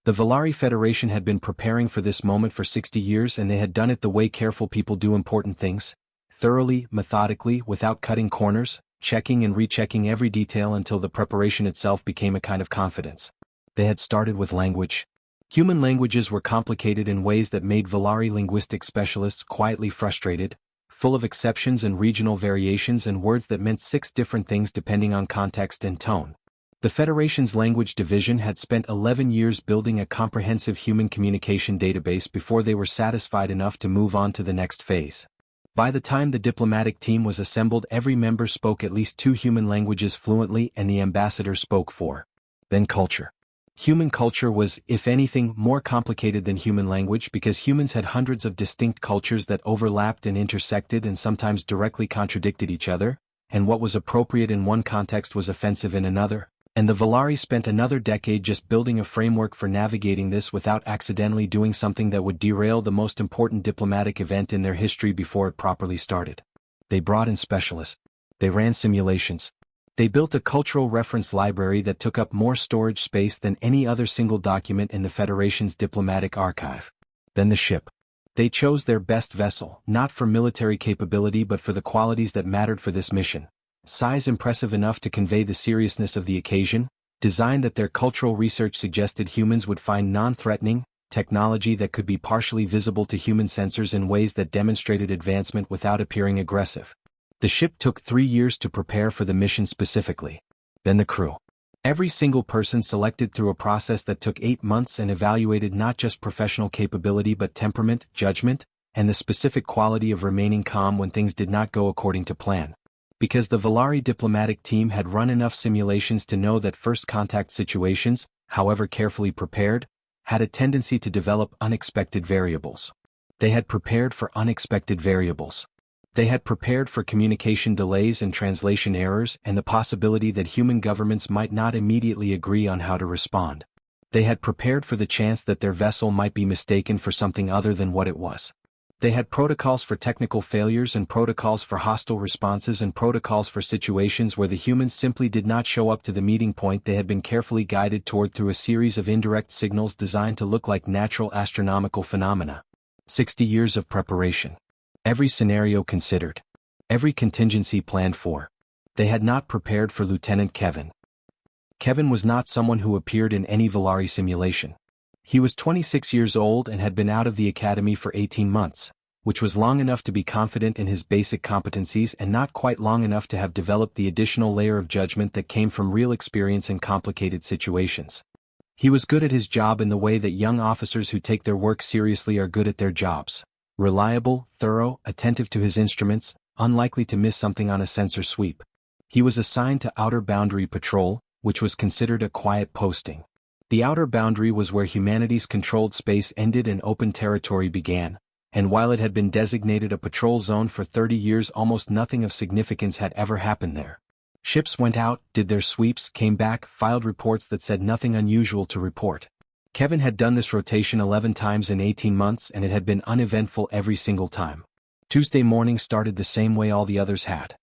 The Valari Federation had been preparing for this moment for 60 years, and they had done it the way careful people do important things. Thoroughly, methodically, without cutting corners, checking and rechecking every detail until the preparation itself became a kind of confidence. They had started with language. Human languages were complicated in ways that made Valari linguistic specialists quietly frustrated, full of exceptions and regional variations and words that meant 6 different things depending on context and tone. The Federation's language division had spent 11 years building a comprehensive human communication database before they were satisfied enough to move on to the next phase. By the time the diplomatic team was assembled, every member spoke at least 2 human languages fluently and the ambassador spoke 4. Then culture. Human culture was, if anything, more complicated than human language because humans had hundreds of distinct cultures that overlapped and intersected and sometimes directly contradicted each other, and what was appropriate in one context was offensive in another, and the Valari spent another decade just building a framework for navigating this without accidentally doing something that would derail the most important diplomatic event in their history before it properly started. They brought in specialists. They ran simulations. They built a cultural reference library that took up more storage space than any other single document in the Federation's diplomatic archive. Then the ship. They chose their best vessel, not for military capability but for the qualities that mattered for this mission. Size impressive enough to convey the seriousness of the occasion, design that their cultural research suggested humans would find non-threatening, technology that could be partially visible to human sensors in ways that demonstrated advancement without appearing aggressive. The ship took 3 years to prepare for the mission specifically. Then the crew. Every single person selected through a process that took 8 months and evaluated not just professional capability but temperament, judgment, and the specific quality of remaining calm when things did not go according to plan. Because the Valari diplomatic team had run enough simulations to know that first contact situations, however carefully prepared, had a tendency to develop unexpected variables. They had prepared for unexpected variables. They had prepared for communication delays and translation errors and the possibility that human governments might not immediately agree on how to respond. They had prepared for the chance that their vessel might be mistaken for something other than what it was. They had protocols for technical failures and protocols for hostile responses and protocols for situations where the humans simply did not show up to the meeting point they had been carefully guided toward through a series of indirect signals designed to look like natural astronomical phenomena. 60 years of preparation. Every scenario considered. Every contingency planned for. They had not prepared for Lieutenant Kevin. Kevin was not someone who appeared in any Valari simulation. He was 26 years old and had been out of the academy for 18 months, which was long enough to be confident in his basic competencies and not quite long enough to have developed the additional layer of judgment that came from real experience in complicated situations. He was good at his job in the way that young officers who take their work seriously are good at their jobs. Reliable, thorough, attentive to his instruments, unlikely to miss something on a sensor sweep. He was assigned to Outer Boundary Patrol, which was considered a quiet posting. The outer boundary was where humanity's controlled space ended and open territory began, and while it had been designated a patrol zone for 30 years, almost nothing of significance had ever happened there. Ships went out, did their sweeps, came back, filed reports that said nothing unusual to report. Kevin had done this rotation 11 times in 18 months and it had been uneventful every single time. Tuesday morning started the same way all the others had.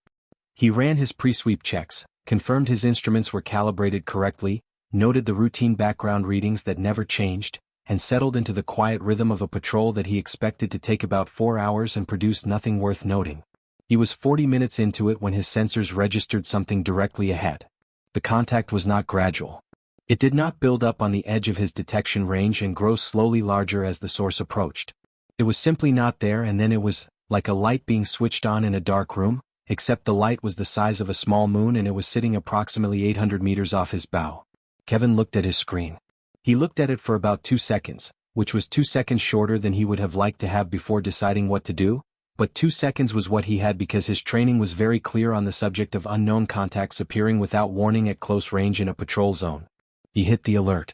He ran his pre-sweep checks, confirmed his instruments were calibrated correctly, noted the routine background readings that never changed, and settled into the quiet rhythm of a patrol that he expected to take about 4 hours and produce nothing worth noting. He was 40 minutes into it when his sensors registered something directly ahead. The contact was not gradual. It did not build up on the edge of his detection range and grow slowly larger as the source approached. It was simply not there, and then it was, like a light being switched on in a dark room, except the light was the size of a small moon and it was sitting approximately 800 meters off his bow. Kevin looked at his screen. He looked at it for about 2 seconds, which was 2 seconds shorter than he would have liked to have before deciding what to do, but 2 seconds was what he had because his training was very clear on the subject of unknown contacts appearing without warning at close range in a patrol zone. He hit the alert.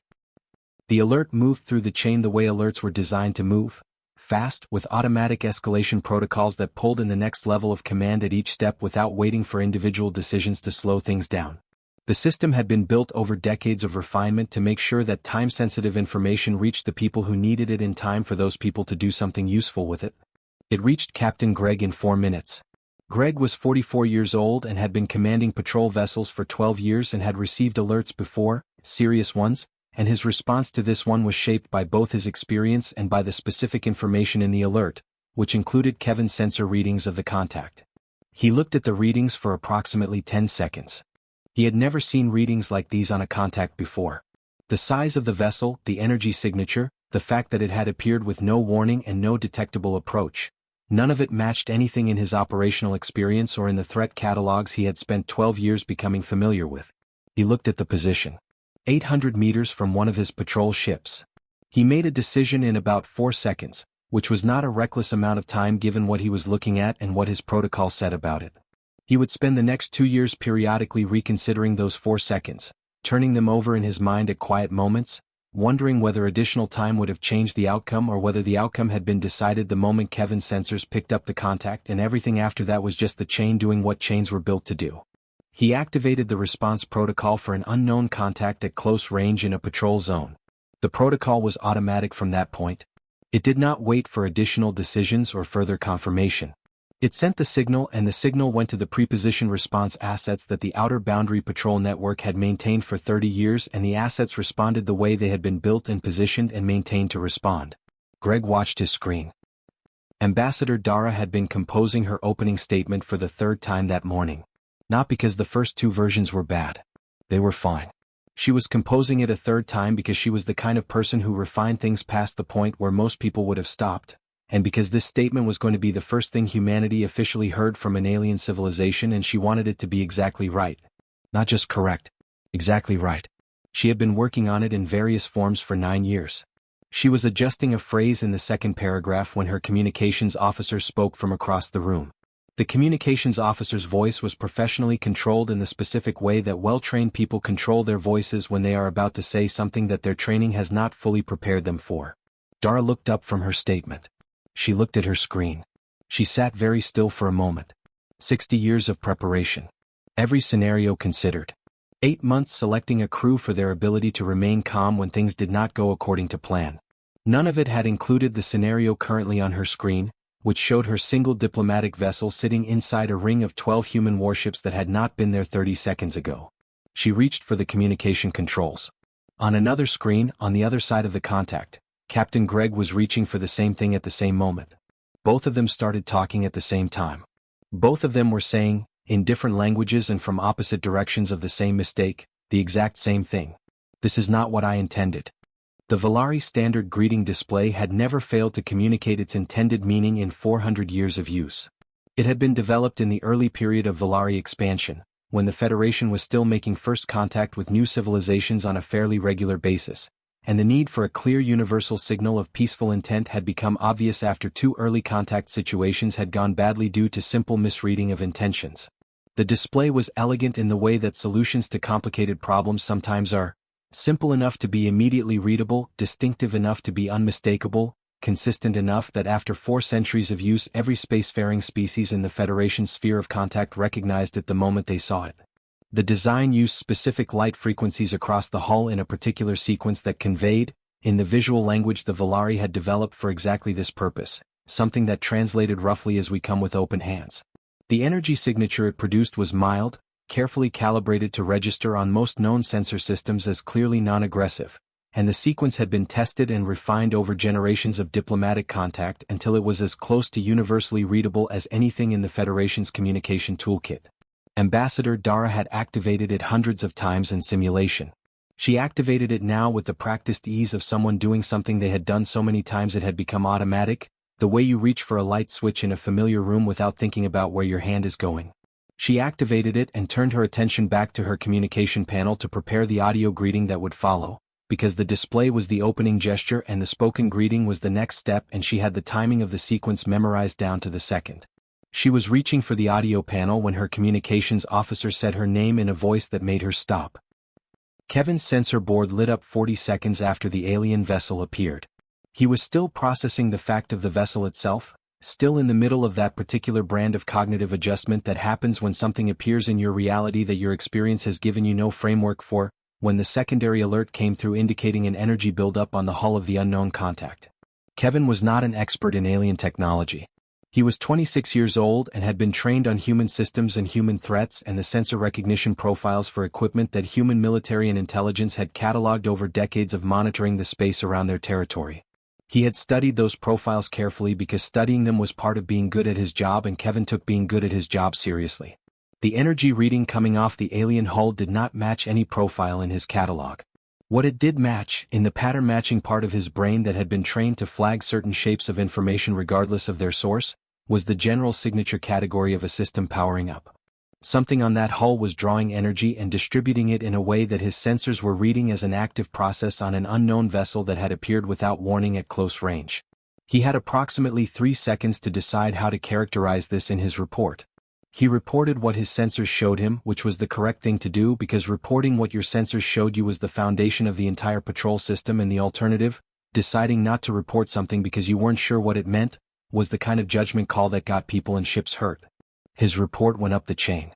The alert moved through the chain the way alerts were designed to move, fast, with automatic escalation protocols that pulled in the next level of command at each step without waiting for individual decisions to slow things down. The system had been built over decades of refinement to make sure that time-sensitive information reached the people who needed it in time for those people to do something useful with it. It reached Captain Greg in 4 minutes. Greg was 44 years old and had been commanding patrol vessels for 12 years and had received alerts before, serious ones, and his response to this one was shaped by both his experience and by the specific information in the alert, which included Kevin's sensor readings of the contact. He looked at the readings for approximately 10 seconds. He had never seen readings like these on a contact before. The size of the vessel, the energy signature, the fact that it had appeared with no warning and no detectable approach. None of it matched anything in his operational experience or in the threat catalogs he had spent 12 years becoming familiar with. He looked at the position. 800 meters from one of his patrol ships. He made a decision in about 4 seconds, which was not a reckless amount of time given what he was looking at and what his protocol said about it. He would spend the next 2 years periodically reconsidering those 4 seconds, turning them over in his mind at quiet moments, wondering whether additional time would have changed the outcome or whether the outcome had been decided the moment Kevin's sensors picked up the contact and everything after that was just the chain doing what chains were built to do. He activated the response protocol for an unknown contact at close range in a patrol zone. The protocol was automatic from that point. It did not wait for additional decisions or further confirmation. It sent the signal and the signal went to the preposition response assets that the Outer Boundary Patrol Network had maintained for 30 years and the assets responded the way they had been built and positioned and maintained to respond. Greg watched his screen. Ambassador Dara had been composing her opening statement for the 3rd time that morning. Not because the first 2 versions were bad. They were fine. She was composing it a 3rd time because she was the kind of person who refined things past the point where most people would have stopped. And because this statement was going to be the first thing humanity officially heard from an alien civilization and she wanted it to be exactly right. Not just correct. Exactly right. She had been working on it in various forms for 9 years. She was adjusting a phrase in the 2nd paragraph when her communications officer spoke from across the room. The communications officer's voice was professionally controlled in the specific way that well-trained people control their voices when they are about to say something that their training has not fully prepared them for. Dara looked up from her statement. She looked at her screen. She sat very still for a moment. 60 years of preparation. Every scenario considered. 8 months selecting a crew for their ability to remain calm when things did not go according to plan. None of it had included the scenario currently on her screen, which showed her single diplomatic vessel sitting inside a ring of 12 human warships that had not been there 30 seconds ago. She reached for the communication controls. On another screen, on the other side of the contact, Captain Greg was reaching for the same thing at the same moment. Both of them started talking at the same time. Both of them were saying, in different languages and from opposite directions of the same mistake, the exact same thing. This is not what I intended. The Valari standard greeting display had never failed to communicate its intended meaning in 400 years of use. It had been developed in the early period of Valari expansion, when the Federation was still making first contact with new civilizations on a fairly regular basis, and the need for a clear universal signal of peaceful intent had become obvious after 2 early contact situations had gone badly due to simple misreading of intentions. The display was elegant in the way that solutions to complicated problems sometimes are: simple enough to be immediately readable, distinctive enough to be unmistakable, consistent enough that after 4 centuries of use every spacefaring species in the Federation's sphere of contact recognized it the moment they saw it. The design used specific light frequencies across the hull in a particular sequence that conveyed, in the visual language the Valari had developed for exactly this purpose, something that translated roughly as "we come with open hands." The energy signature it produced was mild, carefully calibrated to register on most known sensor systems as clearly non-aggressive, and the sequence had been tested and refined over generations of diplomatic contact until it was as close to universally readable as anything in the Federation's communication toolkit. Ambassador Dara had activated it hundreds of times in simulation. She activated it now with the practiced ease of someone doing something they had done so many times it had become automatic, the way you reach for a light switch in a familiar room without thinking about where your hand is going. She activated it and turned her attention back to her communication panel to prepare the audio greeting that would follow, because the display was the opening gesture and the spoken greeting was the next step, and she had the timing of the sequence memorized down to the second. She was reaching for the audio panel when her communications officer said her name in a voice that made her stop. Kevin's sensor board lit up 40 seconds after the alien vessel appeared. He was still processing the fact of the vessel itself, still in the middle of that particular brand of cognitive adjustment that happens when something appears in your reality that your experience has given you no framework for, when the secondary alert came through indicating an energy buildup on the hull of the unknown contact. Kevin was not an expert in alien technology. He was 26 years old and had been trained on human systems and human threats and the sensor recognition profiles for equipment that human military and intelligence had cataloged over decades of monitoring the space around their territory. He had studied those profiles carefully because studying them was part of being good at his job, and Kevin took being good at his job seriously. The energy reading coming off the alien hull did not match any profile in his catalog. What it did match, in the pattern matching part of his brain that had been trained to flag certain shapes of information regardless of their source, was the general signature category of a system powering up. Something on that hull was drawing energy and distributing it in a way that his sensors were reading as an active process on an unknown vessel that had appeared without warning at close range. He had approximately 3 seconds to decide how to characterize this in his report. He reported what his sensors showed him, which was the correct thing to do because reporting what your sensors showed you was the foundation of the entire patrol system, and the alternative, deciding not to report something because you weren't sure what it meant, was the kind of judgment call that got people and ships hurt. His report went up the chain.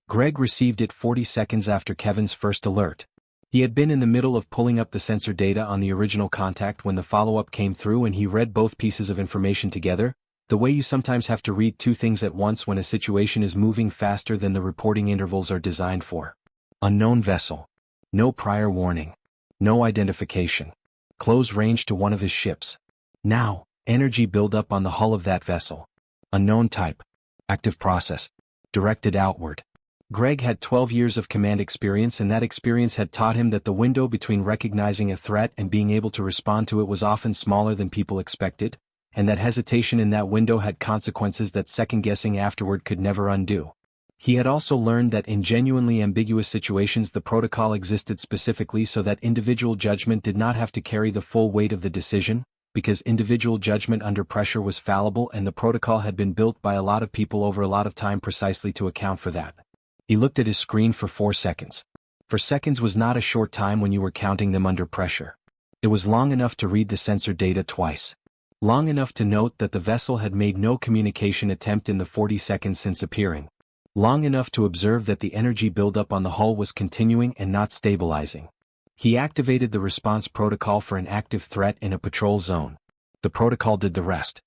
Greg received it 40 seconds after Kevin's first alert. He had been in the middle of pulling up the sensor data on the original contact when the follow-up came through, and he read both pieces of information together, the way you sometimes have to read two things at once when a situation is moving faster than the reporting intervals are designed for. Unknown vessel. No prior warning. No identification. Close range to one of his ships. Now, energy buildup on the hull of that vessel. Unknown type. Active process. Directed outward. Greg had 12 years of command experience, and that experience had taught him that the window between recognizing a threat and being able to respond to it was often smaller than people expected, and that hesitation in that window had consequences that second-guessing afterward could never undo. He had also learned that in genuinely ambiguous situations the protocol existed specifically so that individual judgment did not have to carry the full weight of the decision, because individual judgment under pressure was fallible, and the protocol had been built by a lot of people over a lot of time precisely to account for that. He looked at his screen for 4 seconds. 4 seconds was not a short time when you were counting them under pressure. It was long enough to read the sensor data twice. Long enough to note that the vessel had made no communication attempt in the 40 seconds since appearing. Long enough to observe that the energy buildup on the hull was continuing and not stabilizing. He activated the response protocol for an active threat in a patrol zone. The protocol did the rest.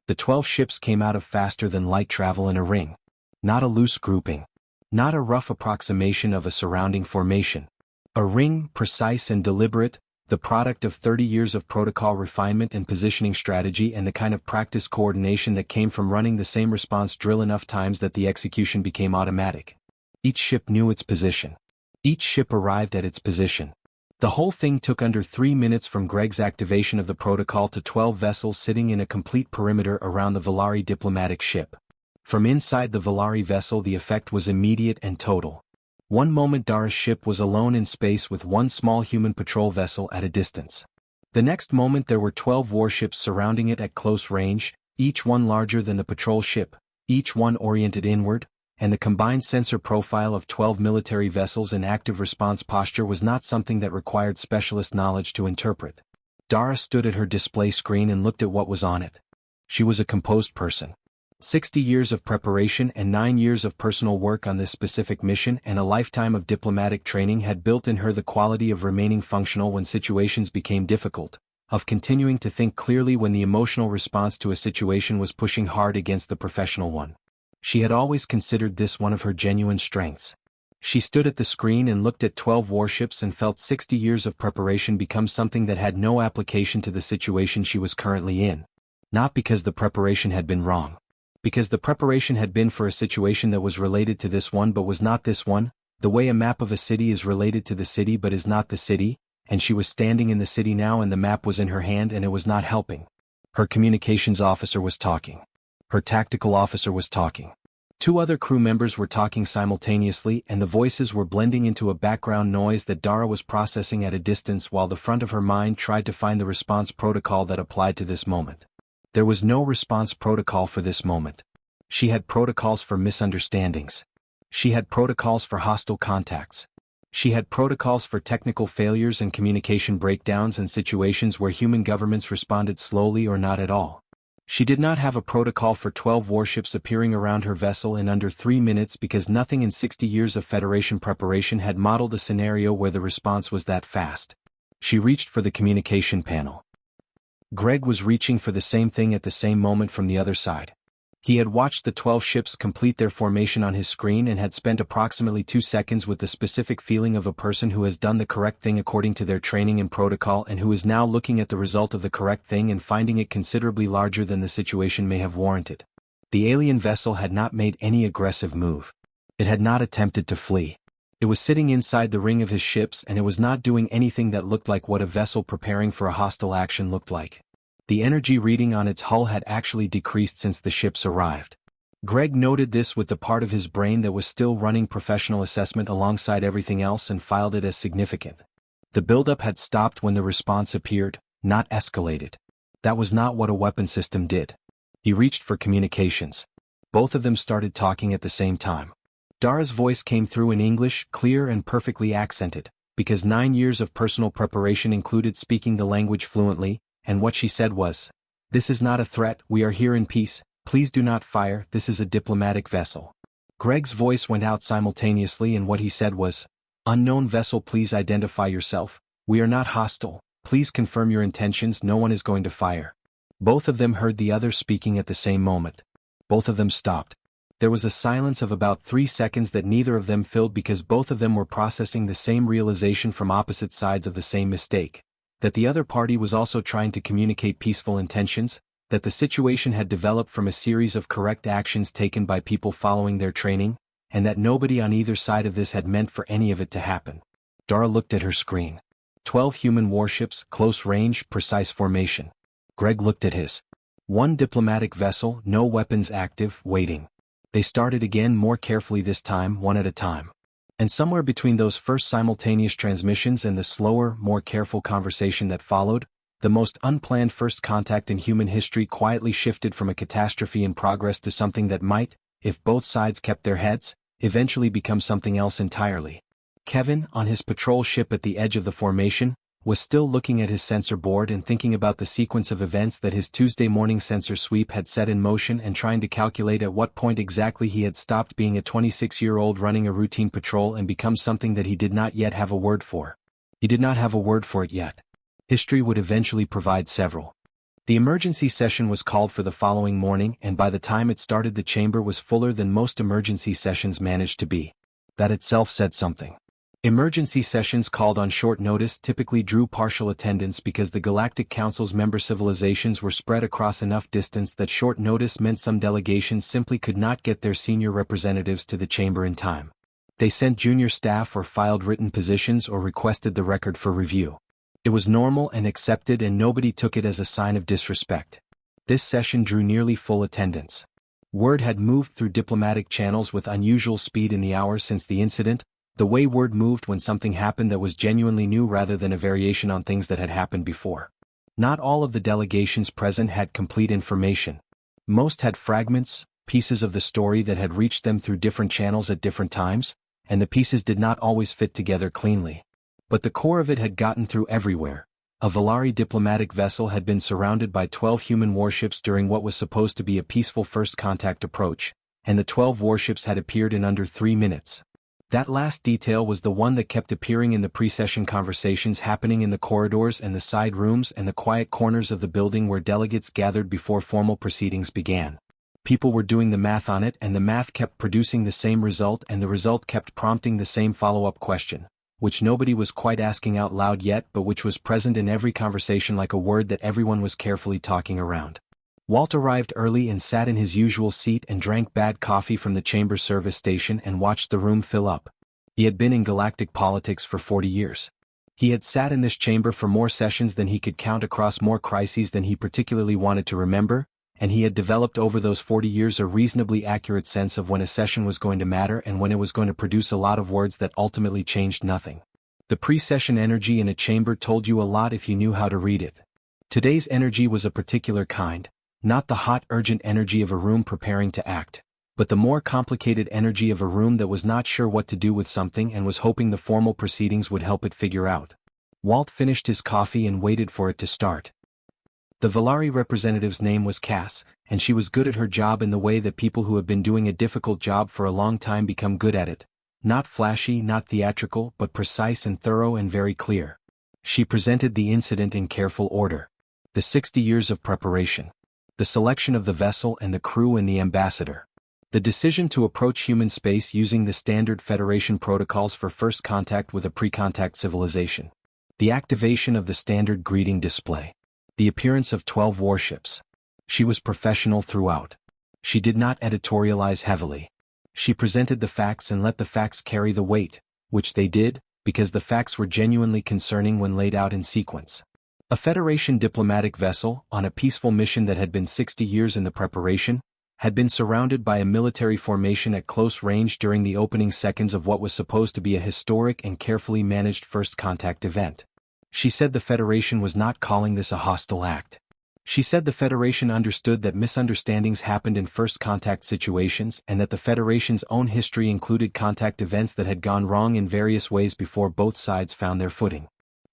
The 12 ships came out of faster than light travel in a ring. Not a loose grouping. Not a rough approximation of a surrounding formation. A ring, precise and deliberate, the product of 30 years of protocol refinement and positioning strategy, and the kind of practice coordination that came from running the same response drill enough times that the execution became automatic. Each ship knew its position. Each ship arrived at its position. The whole thing took under 3 minutes from Greg's activation of the protocol to 12 vessels sitting in a complete perimeter around the Valari diplomatic ship. From inside the Valari vessel the effect was immediate and total. One moment Dara's ship was alone in space with one small human patrol vessel at a distance. The next moment there were 12 warships surrounding it at close range, each one larger than the patrol ship, each one oriented inward, and the combined sensor profile of 12 military vessels in active response posture was not something that required specialist knowledge to interpret. Dara stood at her display screen and looked at what was on it. She was a composed person. 60 years of preparation and 9 years of personal work on this specific mission and a lifetime of diplomatic training had built in her the quality of remaining functional when situations became difficult, of continuing to think clearly when the emotional response to a situation was pushing hard against the professional one. She had always considered this one of her genuine strengths. She stood at the screen and looked at 12 warships and felt 60 years of preparation become something that had no application to the situation she was currently in. Not because the preparation had been wrong. Because the preparation had been for a situation that was related to this one but was not this one, the way a map of a city is related to the city but is not the city, and she was standing in the city now and the map was in her hand and it was not helping. Her communications officer was talking. Her tactical officer was talking. 2 other crew members were talking simultaneously, and the voices were blending into a background noise that Dara was processing at a distance while the front of her mind tried to find the response protocol that applied to this moment. There was no response protocol for this moment. She had protocols for misunderstandings. She had protocols for hostile contacts. She had protocols for technical failures and communication breakdowns and situations where human governments responded slowly or not at all. She did not have a protocol for 12 warships appearing around her vessel in under 3 minutes because nothing in 60 years of Federation preparation had modeled a scenario where the response was that fast. She reached for the communication panel. Greg was reaching for the same thing at the same moment from the other side. He had watched the 12 ships complete their formation on his screen and had spent approximately 2 seconds with the specific feeling of a person who has done the correct thing according to their training and protocol and who is now looking at the result of the correct thing and finding it considerably larger than the situation may have warranted. The alien vessel had not made any aggressive move. It had not attempted to flee. It was sitting inside the ring of his ships and it was not doing anything that looked like what a vessel preparing for a hostile action looked like. The energy reading on its hull had actually decreased since the ships arrived. Greg noted this with the part of his brain that was still running professional assessment alongside everything else and filed it as significant. The buildup had stopped when the response appeared, not escalated. That was not what a weapon system did. He reached for communications. Both of them started talking at the same time. Dara's voice came through in English, clear and perfectly accented, because 9 years of personal preparation included speaking the language fluently, and what she said was, "This is not a threat, we are here in peace, please do not fire, this is a diplomatic vessel." Greg's voice went out simultaneously and what he said was, "Unknown vessel, please identify yourself, we are not hostile, please confirm your intentions, no one is going to fire." Both of them heard the other speaking at the same moment. Both of them stopped. There was a silence of about 3 seconds that neither of them filled because both of them were processing the same realization from opposite sides of the same mistake. That the other party was also trying to communicate peaceful intentions, that the situation had developed from a series of correct actions taken by people following their training, and that nobody on either side of this had meant for any of it to happen. Dara looked at her screen. 12 human warships, close range, precise formation. Greg looked at his. 1 diplomatic vessel, no weapons active, waiting. They started again more carefully this time, one at a time. And somewhere between those first simultaneous transmissions and the slower, more careful conversation that followed, the most unplanned first contact in human history quietly shifted from a catastrophe in progress to something that might, if both sides kept their heads, eventually become something else entirely. Kevin, on his patrol ship at the edge of the formation, was still looking at his sensor board and thinking about the sequence of events that his Tuesday morning sensor sweep had set in motion and trying to calculate at what point exactly he had stopped being a 26-year-old running a routine patrol and become something that he did not yet have a word for. He did not have a word for it yet. History would eventually provide several. The emergency session was called for the following morning, and by the time it started the chamber was fuller than most emergency sessions managed to be. That itself said something. Emergency sessions called on short notice typically drew partial attendance because the Galactic Council's member civilizations were spread across enough distance that short notice meant some delegations simply could not get their senior representatives to the chamber in time. They sent junior staff or filed written positions or requested the record for review. It was normal and accepted and nobody took it as a sign of disrespect. This session drew nearly full attendance. Word had moved through diplomatic channels with unusual speed in the hours since the incident, the way word moved when something happened that was genuinely new rather than a variation on things that had happened before. Not all of the delegations present had complete information. Most had fragments, pieces of the story that had reached them through different channels at different times, and the pieces did not always fit together cleanly. But the core of it had gotten through everywhere. A Valari diplomatic vessel had been surrounded by 12 human warships during what was supposed to be a peaceful first contact approach, and the 12 warships had appeared in under 3 minutes. That last detail was the one that kept appearing in the pre-session conversations happening in the corridors and the side rooms and the quiet corners of the building where delegates gathered before formal proceedings began. People were doing the math on it and the math kept producing the same result and the result kept prompting the same follow-up question, which nobody was quite asking out loud yet but which was present in every conversation like a word that everyone was carefully talking around. Walt arrived early and sat in his usual seat and drank bad coffee from the chamber service station and watched the room fill up. He had been in galactic politics for 40 years. He had sat in this chamber for more sessions than he could count across more crises than he particularly wanted to remember, and he had developed over those 40 years a reasonably accurate sense of when a session was going to matter and when it was going to produce a lot of words that ultimately changed nothing. The pre-session energy in a chamber told you a lot if you knew how to read it. Today's energy was a particular kind. Not the hot, urgent energy of a room preparing to act, but the more complicated energy of a room that was not sure what to do with something and was hoping the formal proceedings would help it figure out. Walt finished his coffee and waited for it to start. The Valari representative's name was Cass, and she was good at her job in the way that people who have been doing a difficult job for a long time become good at it. Not flashy, not theatrical, but precise and thorough and very clear. She presented the incident in careful order. The 60 years of preparation. The selection of the vessel and the crew and the ambassador. The decision to approach human space using the standard Federation protocols for first contact with a pre-contact civilization. The activation of the standard greeting display. The appearance of 12 warships. She was professional throughout. She did not editorialize heavily. She presented the facts and let the facts carry the weight, which they did, because the facts were genuinely concerning when laid out in sequence. A Federation diplomatic vessel, on a peaceful mission that had been 60 years in the preparation, had been surrounded by a military formation at close range during the opening seconds of what was supposed to be a historic and carefully managed first contact event. She said the Federation was not calling this a hostile act. She said the Federation understood that misunderstandings happened in first contact situations and that the Federation's own history included contact events that had gone wrong in various ways before both sides found their footing.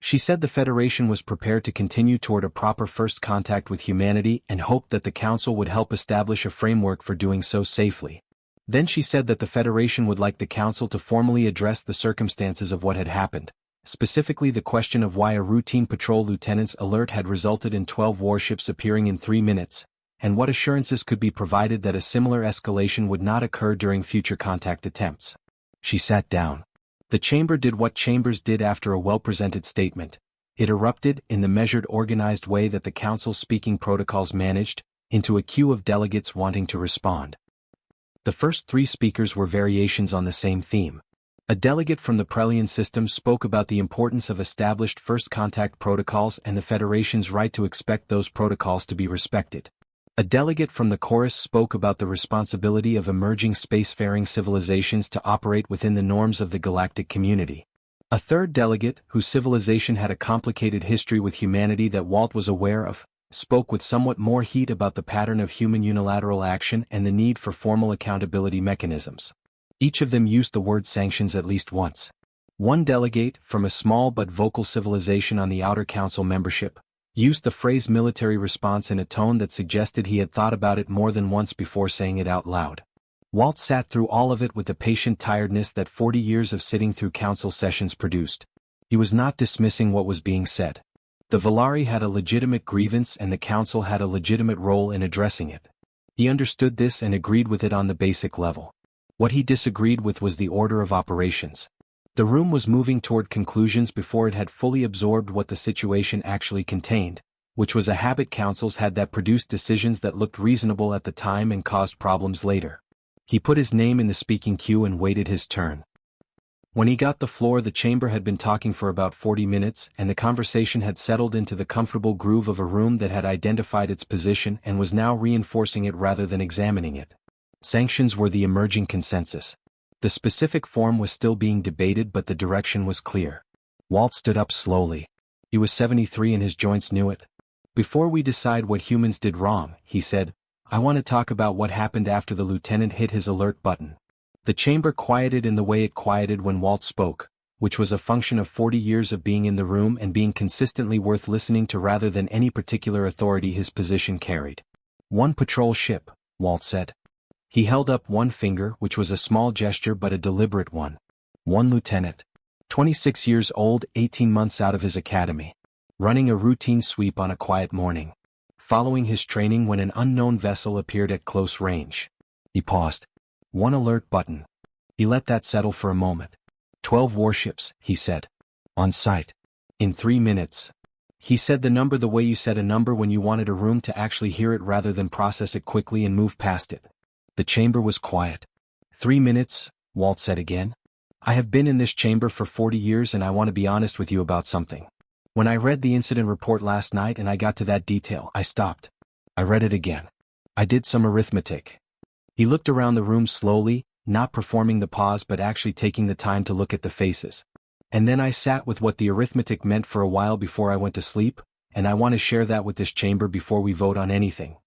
She said the Federation was prepared to continue toward a proper first contact with humanity and hoped that the Council would help establish a framework for doing so safely. Then she said that the Federation would like the Council to formally address the circumstances of what had happened, specifically the question of why a routine patrol lieutenant's alert had resulted in 12 warships appearing in 3 minutes, and what assurances could be provided that a similar escalation would not occur during future contact attempts. She sat down. The chamber did what chambers did after a well-presented statement. It erupted, in the measured organized way that the Council's speaking protocols managed, into a queue of delegates wanting to respond. The first 3 speakers were variations on the same theme. A delegate from the Prelian system spoke about the importance of established first contact protocols and the Federation's right to expect those protocols to be respected. A delegate from the Chorus spoke about the responsibility of emerging spacefaring civilizations to operate within the norms of the galactic community. A third delegate, whose civilization had a complicated history with humanity that Walt was aware of, spoke with somewhat more heat about the pattern of human unilateral action and the need for formal accountability mechanisms. Each of them used the word sanctions at least once. One delegate, from a small but vocal civilization on the Outer Council membership, used the phrase military response in a tone that suggested he had thought about it more than once before saying it out loud. Walt sat through all of it with the patient tiredness that 40 years of sitting through council sessions produced. He was not dismissing what was being said. The Volari had a legitimate grievance and the council had a legitimate role in addressing it. He understood this and agreed with it on the basic level. What he disagreed with was the order of operations. The room was moving toward conclusions before it had fully absorbed what the situation actually contained, which was a habit councils had that produced decisions that looked reasonable at the time and caused problems later. He put his name in the speaking queue and waited his turn. When he got the floor, the chamber had been talking for about 40 minutes and the conversation had settled into the comfortable groove of a room that had identified its position and was now reinforcing it rather than examining it. Sanctions were the emerging consensus. The specific form was still being debated, but the direction was clear. Walt stood up slowly. He was 73 and his joints knew it. Before we decide what humans did wrong, he said, I want to talk about what happened after the lieutenant hit his alert button. The chamber quieted in the way it quieted when Walt spoke, which was a function of 40 years of being in the room and being consistently worth listening to rather than any particular authority his position carried. One patrol ship, Walt said. He held up one finger, which was a small gesture but a deliberate one. One lieutenant. 26 years old, 18 months out of his academy. Running a routine sweep on a quiet morning. Following his training when an unknown vessel appeared at close range. He paused. One alert button. He let that settle for a moment. 12 warships, he said. On site. In 3 minutes. He said the number the way you said a number when you wanted a room to actually hear it rather than process it quickly and move past it. The chamber was quiet. 3 minutes, Walt said again. I have been in this chamber for 40 years and I want to be honest with you about something. When I read the incident report last night and I got to that detail, I stopped. I read it again. I did some arithmetic. He looked around the room slowly, not performing the pause but actually taking the time to look at the faces. And then I sat with what the arithmetic meant for a while before I went to sleep, and I want to share that with this chamber before we vote on anything.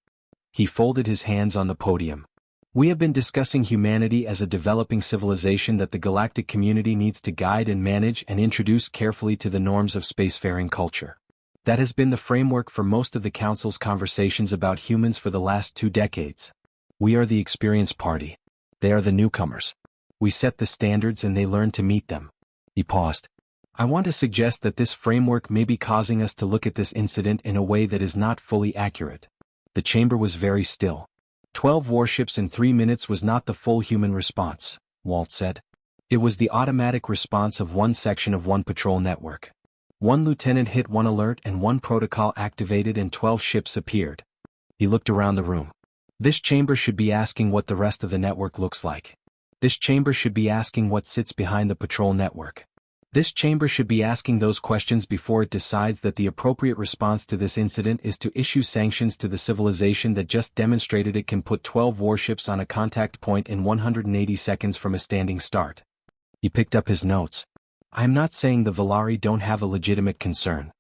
He folded his hands on the podium. We have been discussing humanity as a developing civilization that the galactic community needs to guide and manage and introduce carefully to the norms of spacefaring culture. That has been the framework for most of the Council's conversations about humans for the last 2 decades. We are the experienced party. They are the newcomers. We set the standards and they learn to meet them. He paused. I want to suggest that this framework may be causing us to look at this incident in a way that is not fully accurate. The chamber was very still. 12 warships in 3 minutes was not the full human response, Walt said. It was the automatic response of one section of one patrol network. One lieutenant hit one alert and one protocol activated and 12 ships appeared. He looked around the room. This chamber should be asking what the rest of the network looks like. This chamber should be asking what sits behind the patrol network. This chamber should be asking those questions before it decides that the appropriate response to this incident is to issue sanctions to the civilization that just demonstrated it can put 12 warships on a contact point in 180 seconds from a standing start. He picked up his notes. I am not saying the Volari don't have a legitimate concern.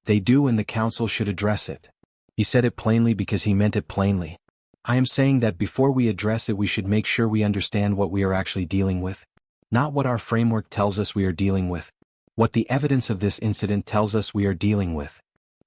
They do, and the Council should address it. He said it plainly because he meant it plainly. I am saying that before we address it we should make sure we understand what we are actually dealing with. Not what our framework tells us we are dealing with. What the evidence of this incident tells us we are dealing with.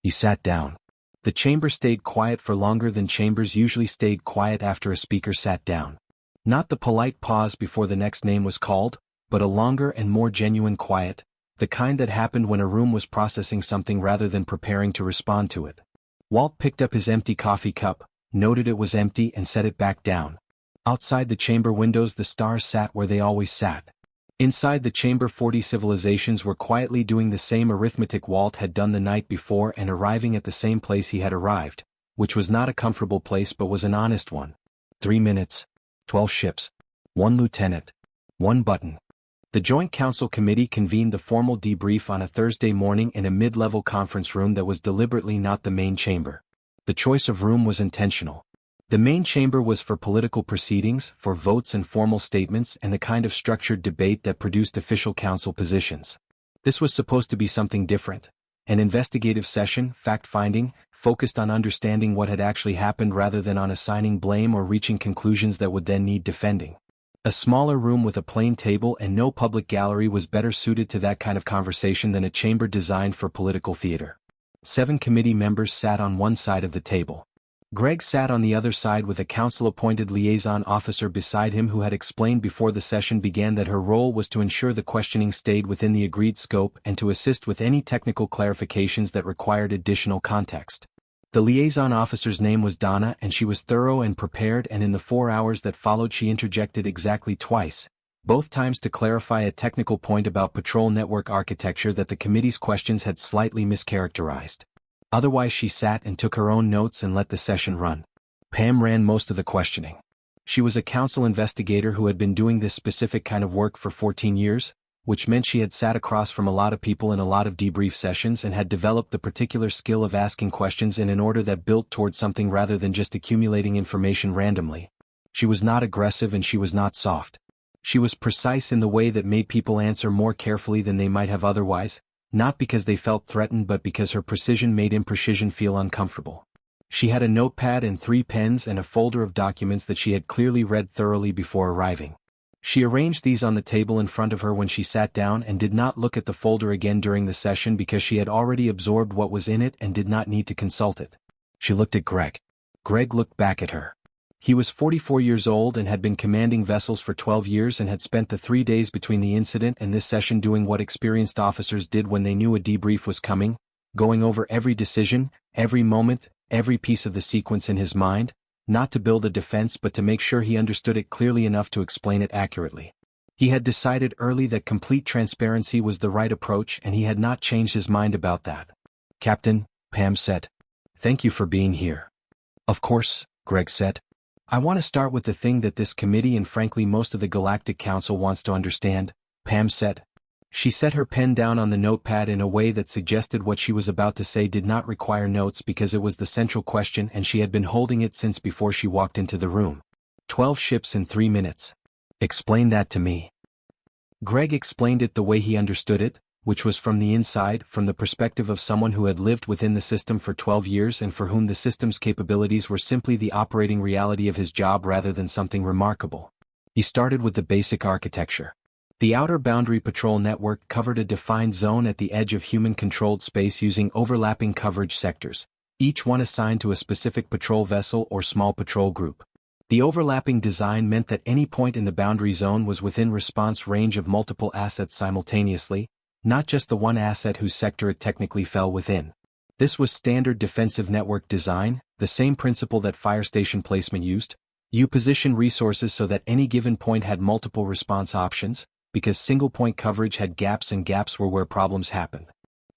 He sat down. The chamber stayed quiet for longer than chambers usually stayed quiet after a speaker sat down. Not the polite pause before the next name was called, but a longer and more genuine quiet, the kind that happened when a room was processing something rather than preparing to respond to it. Walt picked up his empty coffee cup, noted it was empty and set it back down. Outside the chamber windows the stars sat where they always sat. Inside the chamber 40 civilizations were quietly doing the same arithmetic Walt had done the night before and arriving at the same place he had arrived, which was not a comfortable place but was an honest one. 3 minutes, 12 ships, 1 lieutenant, 1 button. The Joint Council Committee convened the formal debrief on a Thursday morning in a mid-level conference room that was deliberately not the main chamber. The choice of room was intentional. The main chamber was for political proceedings, for votes and formal statements and the kind of structured debate that produced official council positions. This was supposed to be something different. An investigative session, fact-finding, focused on understanding what had actually happened rather than on assigning blame or reaching conclusions that would then need defending. A smaller room with a plain table and no public gallery was better suited to that kind of conversation than a chamber designed for political theater. 7 committee members sat on one side of the table. Greg sat on the other side with a council-appointed liaison officer beside him who had explained before the session began that her role was to ensure the questioning stayed within the agreed scope and to assist with any technical clarifications that required additional context. The liaison officer's name was Donna and she was thorough and prepared, and in the 4 hours that followed she interjected exactly twice, both times to clarify a technical point about patrol network architecture that the committee's questions had slightly mischaracterized. Otherwise she sat and took her own notes and let the session run. Pam ran most of the questioning. She was a council investigator who had been doing this specific kind of work for 14 years, which meant she had sat across from a lot of people in a lot of debrief sessions and had developed the particular skill of asking questions in an order that built toward something rather than just accumulating information randomly. She was not aggressive and she was not soft. She was precise in the way that made people answer more carefully than they might have otherwise, not because they felt threatened but because her precision made imprecision feel uncomfortable. She had a notepad and 3 pens and a folder of documents that she had clearly read thoroughly before arriving. She arranged these on the table in front of her when she sat down and did not look at the folder again during the session because she had already absorbed what was in it and did not need to consult it. She looked at Greg. Greg looked back at her. He was 44 years old and had been commanding vessels for 12 years and had spent the 3 days between the incident and this session doing what experienced officers did when they knew a debrief was coming, going over every decision, every moment, every piece of the sequence in his mind, not to build a defense but to make sure he understood it clearly enough to explain it accurately. He had decided early that complete transparency was the right approach and he had not changed his mind about that. "Captain," Pam said. "Thank you for being here." "Of course," Greg said. "I want to start with the thing that this committee and frankly most of the Galactic Council wants to understand," Pam said. She set her pen down on the notepad in a way that suggested what she was about to say did not require notes because it was the central question and she had been holding it since before she walked into the room. 12 ships in 3 minutes. Explain that to me. Greg explained it the way he understood it, which was from the inside, from the perspective of someone who had lived within the system for 12 years and for whom the system's capabilities were simply the operating reality of his job rather than something remarkable. He started with the basic architecture. The Outer Boundary Patrol Network covered a defined zone at the edge of human-controlled space using overlapping coverage sectors, each one assigned to a specific patrol vessel or small patrol group. The overlapping design meant that any point in the boundary zone was within response range of multiple assets simultaneously, not just the one asset whose sector it technically fell within. This was standard defensive network design, the same principle that fire station placement used. You position resources so that any given point had multiple response options, because single-point coverage had gaps and gaps were where problems happened.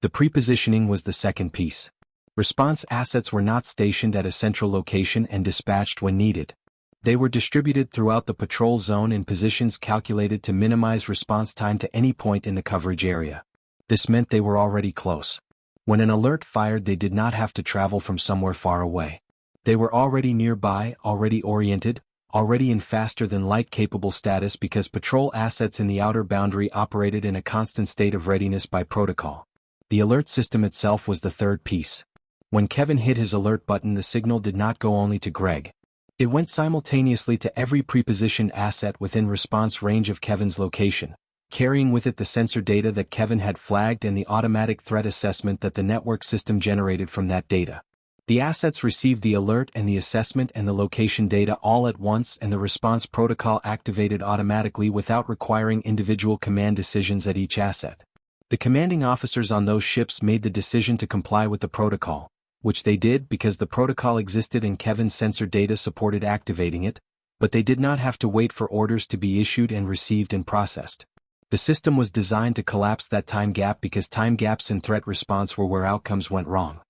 The pre-positioning was the second piece. Response assets were not stationed at a central location and dispatched when needed. They were distributed throughout the patrol zone in positions calculated to minimize response time to any point in the coverage area. This meant they were already close. When an alert fired, they did not have to travel from somewhere far away. They were already nearby, already oriented, already in faster-than-light capable status because patrol assets in the outer boundary operated in a constant state of readiness by protocol. The alert system itself was the third piece. When Kevin hit his alert button, the signal did not go only to Greg. It went simultaneously to every prepositioned asset within response range of Kevin's location, carrying with it the sensor data that Kevin had flagged and the automatic threat assessment that the network system generated from that data. The assets received the alert and the assessment and the location data all at once, and the response protocol activated automatically without requiring individual command decisions at each asset. The commanding officers on those ships made the decision to comply with the protocol, which they did because the protocol existed and Kevin's sensor data supported activating it, but they did not have to wait for orders to be issued and received and processed. The system was designed to collapse that time gap because time gaps in threat response were where outcomes went wrong.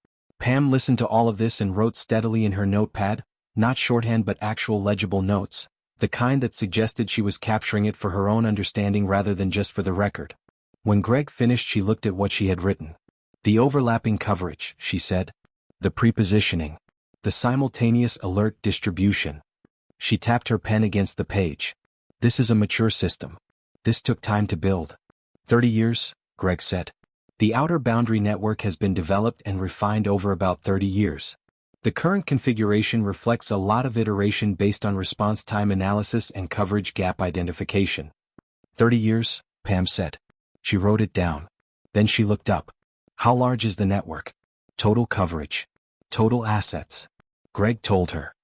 Pam listened to all of this and wrote steadily in her notepad, not shorthand but actual legible notes, the kind that suggested she was capturing it for her own understanding rather than just for the record. When Greg finished, she looked at what she had written. The overlapping coverage, she said. The prepositioning. The simultaneous alert distribution. She tapped her pen against the page. This is a mature system. This took time to build. 30 years, Greg said. The outer boundary network has been developed and refined over about 30 years. The current configuration reflects a lot of iteration based on response time analysis and coverage gap identification. 30 years, Pam said. She wrote it down. Then she looked up. How large is the network? Total coverage. Total assets. Greg told her.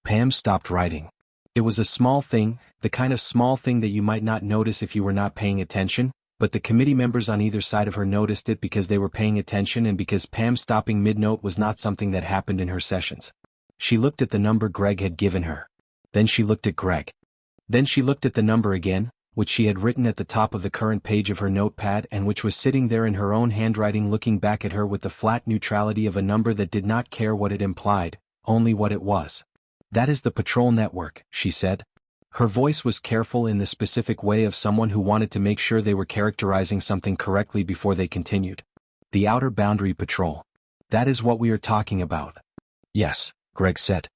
Pam stopped writing. It was a small thing, the kind of small thing that you might not notice if you were not paying attention, but the committee members on either side of her noticed it because they were paying attention and because Pam stopping mid-note was not something that happened in her sessions. She looked at the number Greg had given her. Then she looked at Greg. Then she looked at the number again, which she had written at the top of the current page of her notepad and which was sitting there in her own handwriting looking back at her with the flat neutrality of a number that did not care what it implied, only what it was. That is the patrol network, she said. Her voice was careful in the specific way of someone who wanted to make sure they were characterizing something correctly before they continued. The outer boundary patrol. That is what we are talking about. Yes, Greg said.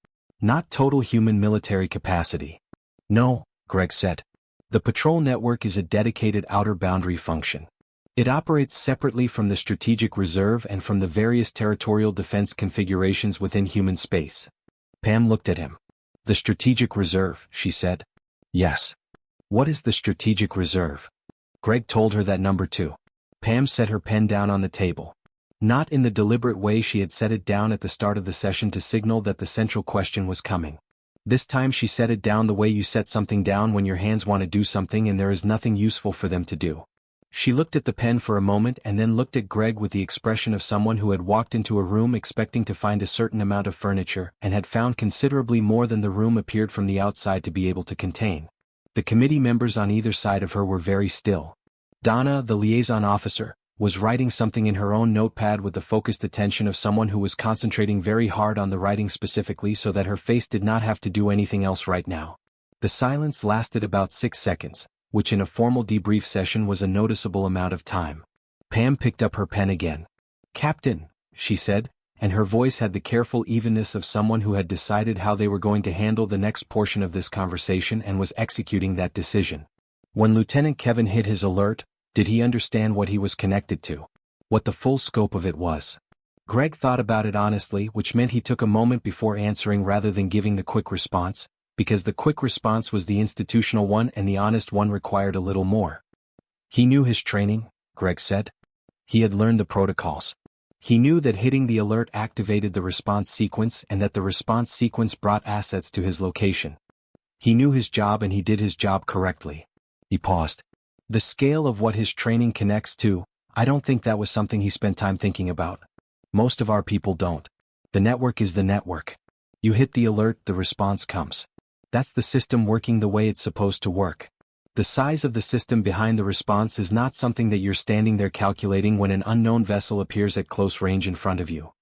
Not total human military capacity. No, Greg said. The patrol network is a dedicated outer boundary function. It operates separately from the strategic reserve and from the various territorial defense configurations within human space. Pam looked at him. The strategic reserve, she said. Yes. What is the strategic reserve? Greg told her that number too. Pam set her pen down on the table. Not in the deliberate way she had set it down at the start of the session to signal that the central question was coming. This time she set it down the way you set something down when your hands want to do something and there is nothing useful for them to do. She looked at the pen for a moment and then looked at Greg with the expression of someone who had walked into a room expecting to find a certain amount of furniture and had found considerably more than the room appeared from the outside to be able to contain. The committee members on either side of her were very still. Donna, the liaison officer, was writing something in her own notepad with the focused attention of someone who was concentrating very hard on the writing specifically so that her face did not have to do anything else right now. The silence lasted about 6 seconds, which in a formal debrief session was a noticeable amount of time. Pam picked up her pen again. Captain, she said, and her voice had the careful evenness of someone who had decided how they were going to handle the next portion of this conversation and was executing that decision. When Lieutenant Kevin hit his alert, did he understand what he was connected to? What the full scope of it was? Greg thought about it honestly, which meant he took a moment before answering rather than giving the quick response, because the quick response was the institutional one and the honest one required a little more. He knew his training, Greg said. He had learned the protocols. He knew that hitting the alert activated the response sequence and that the response sequence brought assets to his location. He knew his job and he did his job correctly. He paused. The scale of what his training connects to, I don't think that was something he spent time thinking about. Most of our people don't. The network is the network. You hit the alert, the response comes. That's the system working the way it's supposed to work. The size of the system behind the response is not something that you're standing there calculating when an unknown vessel appears at close range in front of you.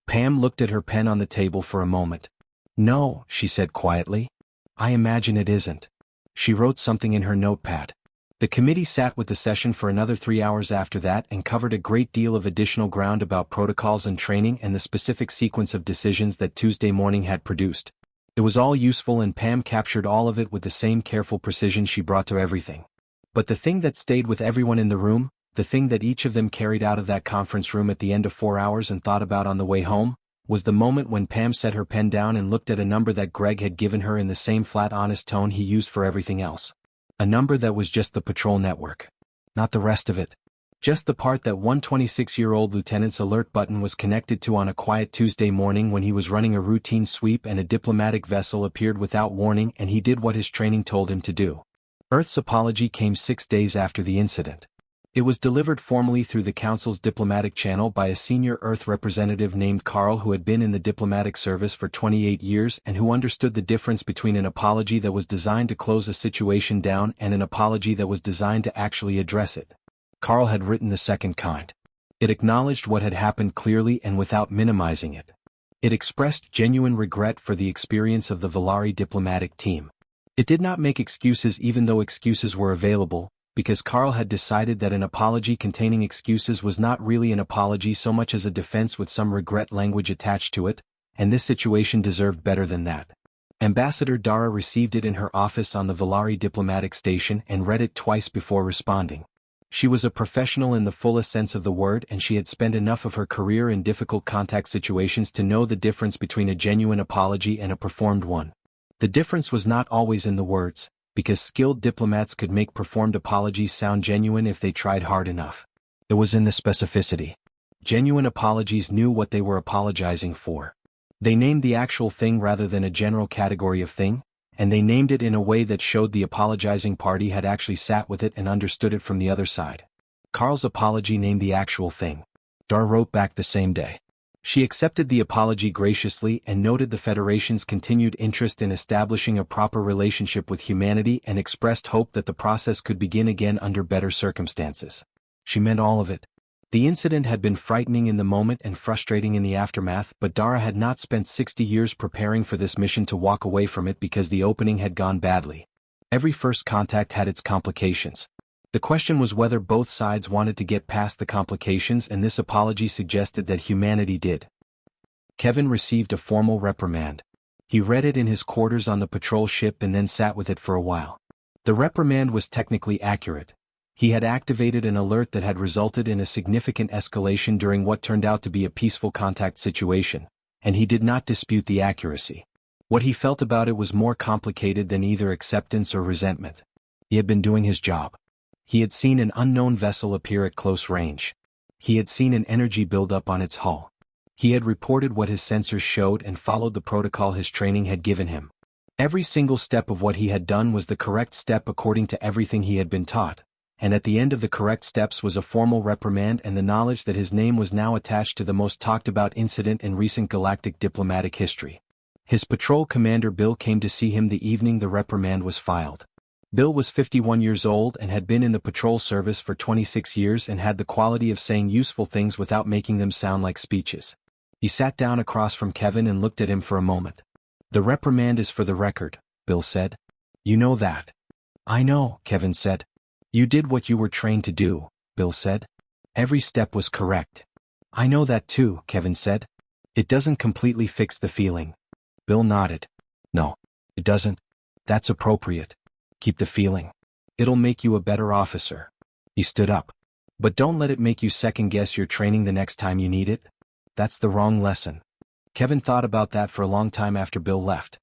Pam looked at her pen on the table for a moment. No, she said quietly. I imagine it isn't. She wrote something in her notepad. The committee sat with the session for another 3 hours after that and covered a great deal of additional ground about protocols and training and the specific sequence of decisions that Tuesday morning had produced. It was all useful and Pam captured all of it with the same careful precision she brought to everything. But the thing that stayed with everyone in the room, the thing that each of them carried out of that conference room at the end of 4 hours and thought about on the way home, was the moment when Pam set her pen down and looked at a number that Greg had given her in the same flat honest tone he used for everything else. A number that was just the patrol network. Not the rest of it. Just the part that one 26-year-old lieutenant's alert button was connected to on a quiet Tuesday morning when he was running a routine sweep and a diplomatic vessel appeared without warning and he did what his training told him to do. Earth's apology came 6 days after the incident. It was delivered formally through the Council's diplomatic channel by a senior Earth representative named Carl who had been in the diplomatic service for 28 years and who understood the difference between an apology that was designed to close a situation down and an apology that was designed to actually address it. Carl had written the second kind. It acknowledged what had happened clearly and without minimizing it. It expressed genuine regret for the experience of the Volari diplomatic team. It did not make excuses even though excuses were available, because Carl had decided that an apology containing excuses was not really an apology so much as a defense with some regret language attached to it, and this situation deserved better than that. Ambassador Dara received it in her office on the Volari diplomatic station and read it twice before responding. She was a professional in the fullest sense of the word and she had spent enough of her career in difficult contact situations to know the difference between a genuine apology and a performed one. The difference was not always in the words, because skilled diplomats could make performed apologies sound genuine if they tried hard enough. It was in the specificity. Genuine apologies knew what they were apologizing for. They named the actual thing rather than a general category of thing, and they named it in a way that showed the apologizing party had actually sat with it and understood it from the other side. Carl's apology named the actual thing. Dar wrote back the same day. She accepted the apology graciously and noted the Federation's continued interest in establishing a proper relationship with humanity and expressed hope that the process could begin again under better circumstances. She meant all of it. The incident had been frightening in the moment and frustrating in the aftermath, but Dara had not spent 60 years preparing for this mission to walk away from it because the opening had gone badly. Every first contact had its complications. The question was whether both sides wanted to get past the complications, and this apology suggested that humanity did. Kevin received a formal reprimand. He read it in his quarters on the patrol ship and then sat with it for a while. The reprimand was technically accurate. He had activated an alert that had resulted in a significant escalation during what turned out to be a peaceful contact situation, and he did not dispute the accuracy. What he felt about it was more complicated than either acceptance or resentment. He had been doing his job. He had seen an unknown vessel appear at close range. He had seen an energy buildup on its hull. He had reported what his sensors showed and followed the protocol his training had given him. Every single step of what he had done was the correct step according to everything he had been taught, and at the end of the correct steps was a formal reprimand and the knowledge that his name was now attached to the most talked-about incident in recent galactic diplomatic history. His patrol commander Bill came to see him the evening the reprimand was filed. Bill was 51 years old and had been in the patrol service for 26 years and had the quality of saying useful things without making them sound like speeches. He sat down across from Kevin and looked at him for a moment. "The reprimand is for the record," Bill said. "You know that." "I know," Kevin said. "You did what you were trained to do," Bill said. "Every step was correct." "I know that too," Kevin said. "It doesn't completely fix the feeling." Bill nodded. "No, it doesn't. That's appropriate. Keep the feeling. It'll make you a better officer." He stood up. "But don't let it make you second-guess your training the next time you need it. That's the wrong lesson." Kevin thought about that for a long time after Bill left.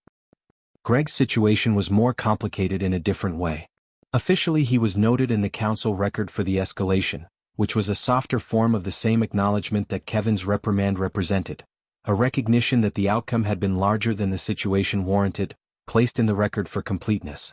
Greg's situation was more complicated in a different way. Officially he was noted in the council record for the escalation, which was a softer form of the same acknowledgement that Kevin's reprimand represented, a recognition that the outcome had been larger than the situation warranted, placed in the record for completeness.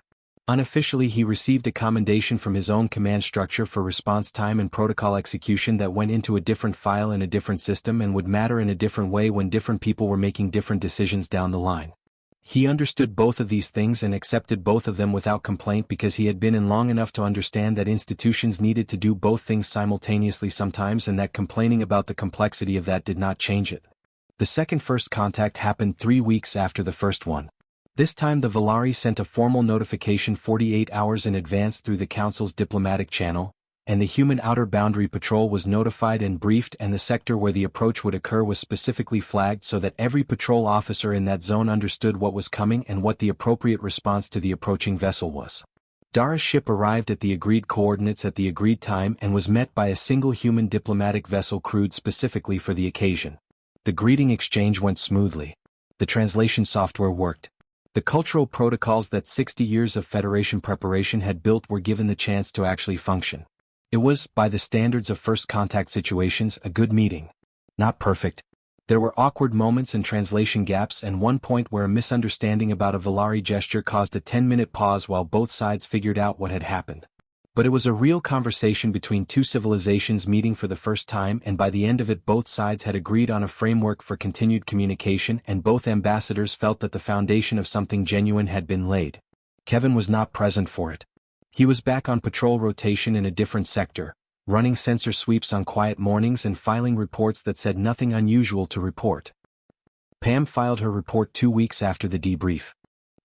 Unofficially, he received a commendation from his own command structure for response time and protocol execution that went into a different file in a different system and would matter in a different way when different people were making different decisions down the line. He understood both of these things and accepted both of them without complaint because he had been in long enough to understand that institutions needed to do both things simultaneously sometimes, and that complaining about the complexity of that did not change it. The second first contact happened 3 weeks after the first one. This time the Valari sent a formal notification 48 hours in advance through the Council's diplomatic channel, and the Human Outer Boundary Patrol was notified and briefed, and the sector where the approach would occur was specifically flagged so that every patrol officer in that zone understood what was coming and what the appropriate response to the approaching vessel was. Dara's ship arrived at the agreed coordinates at the agreed time and was met by a single human diplomatic vessel crewed specifically for the occasion. The greeting exchange went smoothly. The translation software worked. The cultural protocols that 60 years of Federation preparation had built were given the chance to actually function. It was, by the standards of first contact situations, a good meeting. Not perfect. There were awkward moments and translation gaps, and one point where a misunderstanding about a Valari gesture caused a 10-minute pause while both sides figured out what had happened. But it was a real conversation between two civilizations meeting for the first time, and by the end of it both sides had agreed on a framework for continued communication, and both ambassadors felt that the foundation of something genuine had been laid. Kevin was not present for it. He was back on patrol rotation in a different sector, running sensor sweeps on quiet mornings and filing reports that said nothing unusual to report. Pam filed her report 2 weeks after the debrief.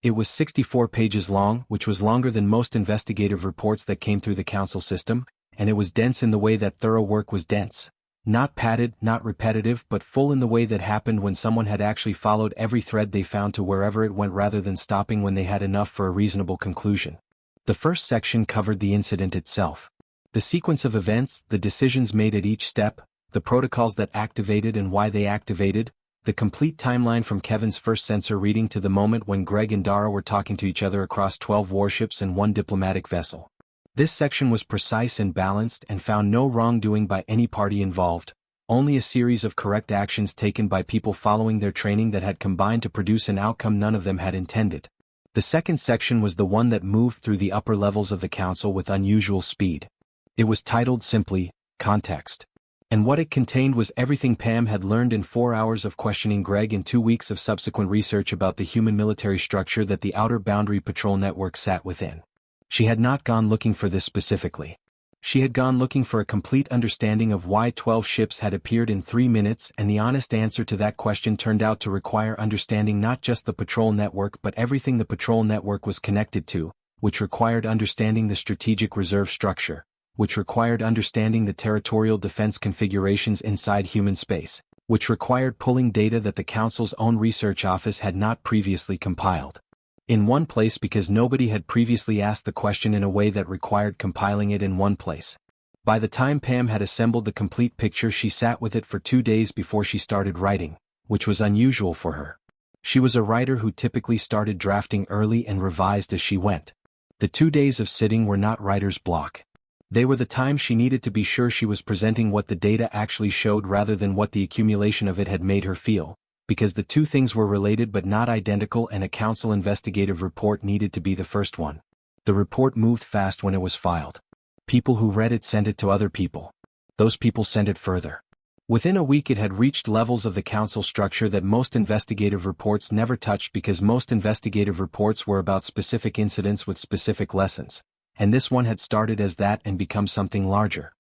It was 64 pages long, which was longer than most investigative reports that came through the council system, and it was dense in the way that thorough work was dense. Not padded, not repetitive, but full in the way that happened when someone had actually followed every thread they found to wherever it went rather than stopping when they had enough for a reasonable conclusion. The first section covered the incident itself. The sequence of events, the decisions made at each step, the protocols that activated and why they activated, the complete timeline from Kevin's first sensor reading to the moment when Greg and Dara were talking to each other across 12 warships and 1 diplomatic vessel. This section was precise and balanced and found no wrongdoing by any party involved, only a series of correct actions taken by people following their training that had combined to produce an outcome none of them had intended. The second section was the one that moved through the upper levels of the council with unusual speed. It was titled simply, Context. And what it contained was everything Pam had learned in 4 hours of questioning Greg and 2 weeks of subsequent research about the human military structure that the Outer Boundary Patrol Network sat within. She had not gone looking for this specifically. She had gone looking for a complete understanding of why 12 ships had appeared in 3 minutes, and the honest answer to that question turned out to require understanding not just the patrol network but everything the patrol network was connected to, which required understanding the strategic reserve structure, which required understanding the territorial defense configurations inside human space, which required pulling data that the Council's own research office had not previously compiled. In one place because nobody had previously asked the question in a way that required compiling it in one place. By the time Pam had assembled the complete picture, she sat with it for 2 days before she started writing, which was unusual for her. She was a writer who typically started drafting early and revised as she went. The 2 days of sitting were not writer's block. They were the time she needed to be sure she was presenting what the data actually showed rather than what the accumulation of it had made her feel, because the two things were related but not identical, and a council investigative report needed to be the first one. The report moved fast when it was filed. People who read it sent it to other people. Those people sent it further. Within a week it had reached levels of the council structure that most investigative reports never touched, because most investigative reports were about specific incidents with specific lessons. And this one had started as that and become something larger.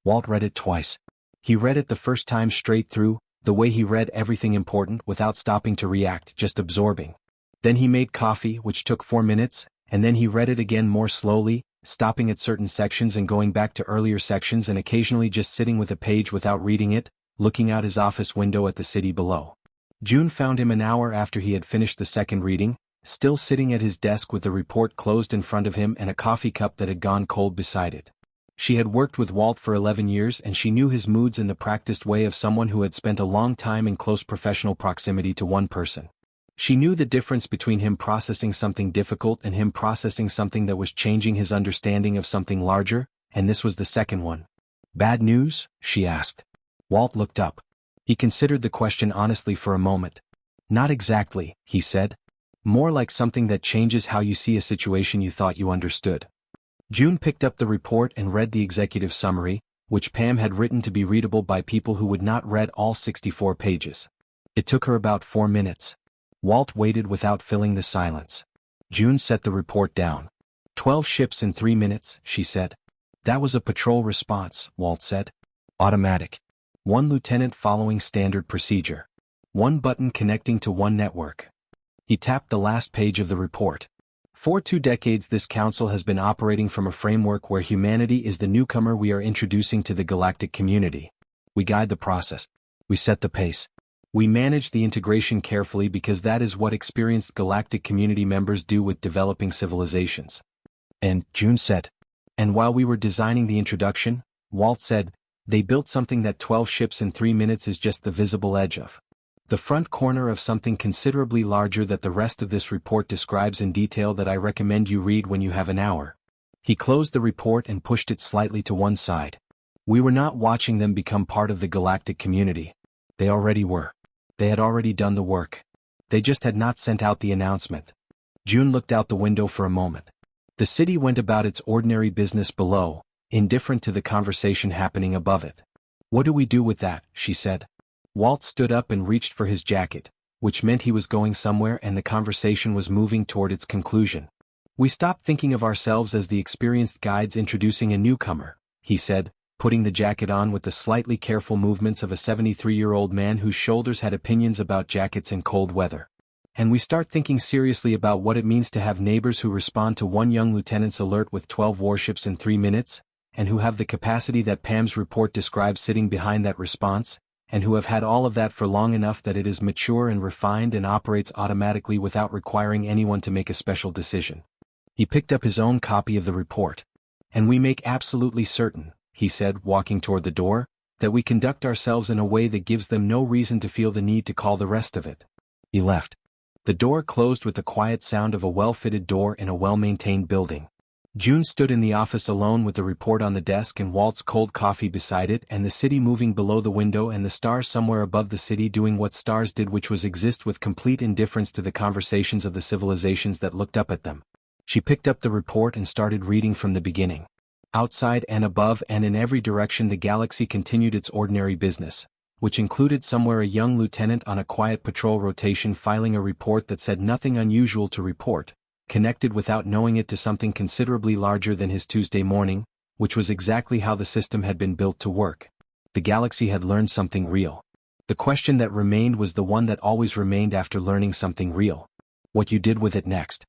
Walt read it twice. He read it the first time straight through, the way he read everything important without stopping to react, just absorbing. Then he made coffee, which took 4 minutes, and then he read it again more slowly, stopping at certain sections and going back to earlier sections and occasionally just sitting with a page without reading it, looking out his office window at the city below. June found him an hour after he had finished the second reading, still sitting at his desk with the report closed in front of him and a coffee cup that had gone cold beside it. She had worked with Walt for 11 years and she knew his moods in the practiced way of someone who had spent a long time in close professional proximity to one person. She knew the difference between him processing something difficult and him processing something that was changing his understanding of something larger, and this was the second one. "Bad news?" she asked. Walt looked up. He considered the question honestly for a moment. "Not exactly," he said. More like something that changes how you see a situation you thought you understood. June picked up the report and read the executive summary, which Pam had written to be readable by people who would not read all 64 pages. It took her about 4 minutes. Walt waited without filling the silence. June set the report down. 12 ships in 3 minutes, she said. That was a patrol response, Walt said. Automatic. 1 lieutenant following standard procedure. 1 button connecting to 1 network. He tapped the last page of the report. For 2 decades this council has been operating from a framework where humanity is the newcomer we are introducing to the galactic community. We guide the process. We set the pace. We manage the integration carefully because that is what experienced galactic community members do with developing civilizations. And, June said. And while we were designing the introduction, Walt said, they built something that 12 ships in 3 minutes is just the visible edge of. The front corner of something considerably larger that the rest of this report describes in detail that I recommend you read when you have an hour. He closed the report and pushed it slightly to one side. We were not watching them become part of the galactic community. They already were. They had already done the work. They just had not sent out the announcement. June looked out the window for a moment. The city went about its ordinary business below, indifferent to the conversation happening above it. What do we do with that, she said. Walt stood up and reached for his jacket, which meant he was going somewhere and the conversation was moving toward its conclusion. We stopped thinking of ourselves as the experienced guides introducing a newcomer, he said, putting the jacket on with the slightly careful movements of a 73-year-old man whose shoulders had opinions about jackets in cold weather. And we start thinking seriously about what it means to have neighbors who respond to 1 young lieutenant's alert with 12 warships in 3 minutes, and who have the capacity that Pam's report describes sitting behind that response, and who have had all of that for long enough that it is mature and refined and operates automatically without requiring anyone to make a special decision. He picked up his own copy of the report. And we make absolutely certain, he said, walking toward the door, that we conduct ourselves in a way that gives them no reason to feel the need to call the rest of it. He left. The door closed with the quiet sound of a well-fitted door in a well-maintained building. June stood in the office alone with the report on the desk and Walt's cold coffee beside it and the city moving below the window and the stars somewhere above the city doing what stars did, which was exist with complete indifference to the conversations of the civilizations that looked up at them. She picked up the report and started reading from the beginning. Outside and above and in every direction the galaxy continued its ordinary business, which included somewhere a young lieutenant on a quiet patrol rotation filing a report that said nothing unusual to report, connected without knowing it to something considerably larger than his Tuesday morning, which was exactly how the system had been built to work. The galaxy had learned something real. The question that remained was the one that always remained after learning something real. What you did with it next.